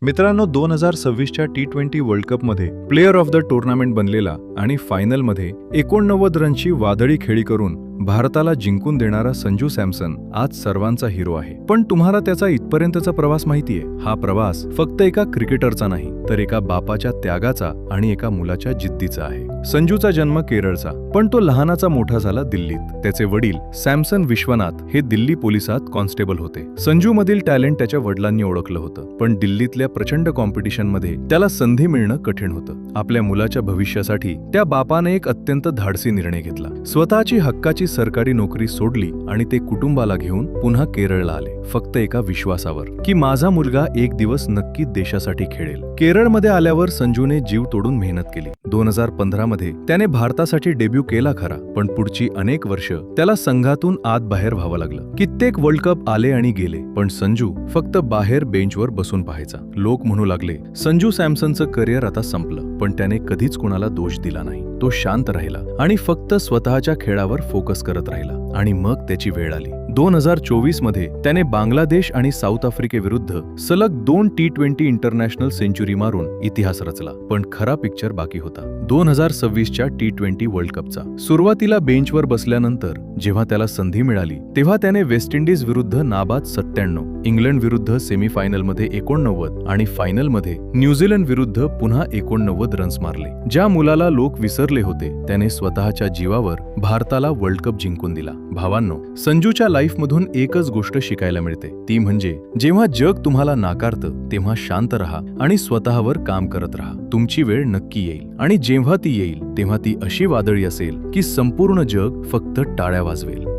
मित्रांनो, 2026च्या T20 world कपमध्ये player of the tournament बनलेला आणि फायनलमध्ये 89 रनची वादळी खेळी करून भारताला जिंकून देणारा संजू सॅमसन आज सर्वांचा हिरो आहे. पण तुम्हाला त्याचा इथपर्यंतचा प्रवास माहितीये? हा प्रवास फक्त एका क्रिकेटरचा नाही, तर एका बापाच्या त्यागाचा आणि एका मुलाच्या जिद्दीचा आहे. संजूचा जन्म केरळचा, पण तो लहानाचा मोठा झाला दिल्लीत. त्याचे वडील सॅमसन विश्वनाथ हे दिल्ली पोलिसात कॉन्स्टेबल होते. संजूमधील टॅलेंट त्याच्या वडिलांनी ओळखलं होतं, पण दिल्लीतल्या प्रचंड कॉम्पिटिशनमध्ये त्याला संधी मिळणं कठीण होतं. आपल्या मुलाच्या भविष्यासाठी त्या बापाने एक अत्यंत धाडसी निर्णय घेतला. स्वतःची हक्काची सरकारी नोकरी सोडली आणि ते कुटुंबाला घेऊन पुन्हा केरळला आले, फक्त एका विश्वासावर की माझा मुलगा एक दिवस नक्की देशासाठी खेळेल. केरळमध्ये आल्यावर संजूने जीव तोडून मेहनत केली. 2015 मध्ये त्याने भारतासाठी डेब्यू केला खरा, पण पुढची अनेक वर्ष त्याला संघातून आत बाहेर व्हावं लागलं. कित्येक वर्ल्ड कप आले आणि गेले, पण संजू फक्त बाहेर बेंचवर बसून पाहायचा. लोक म्हणू लागले, संजू सॅमसनचं करिअर आता संपलं, पण त्याने कधीच कोणाला दोष दिला नाही. तो शांत राहिला आणि फक्त स्वतःच्या खेळावर फोकस करत राहिला. आणि मग त्याची वेळ आली. 2024 मध्ये त्याने बांगलादेश आणि साऊथ आफ्रिकेविरुद्ध सलग 2 T20 इंटरनॅशनल सेंचुरी मारून इतिहास रचला. पण खरा पिक्चर बाकी होता. 2026च्या T20 वर्ल्ड कपचा. सुरुवातीला बेंचवर बसल्यानंतर जेव्हा त्याला संधी मिळाली, तेव्हा त्याने वेस्ट इंडिज विरुद्ध नाबाद 97, इंग्लंड विरुद्ध सेमीफायनलमध्ये 89 आणि फायनलमध्ये न्यूझीलंड विरुद्ध पुन्हा 89 रन्स मारले. ज्या मुलाला लोक विसरले होते, त्याने स्वतःच्या जीवावर भारताला वर्ल्ड कप जिंकून दिला. भावांनो, संजूच्या लाईफमधून एकच गोष्ट शिकायला मिळते, ती म्हणजे जेव्हा जग तुम्हाला नाकारतं, तेव्हा शांत रहा आणि स्वतःवर काम करत राहा. तुमची वेळ नक्की येईल, आणि जेव्हा ती येईल तेव्हा ती अशी वादळी असेल की संपूर्ण जग फक्त टाळ्या वाजवेल.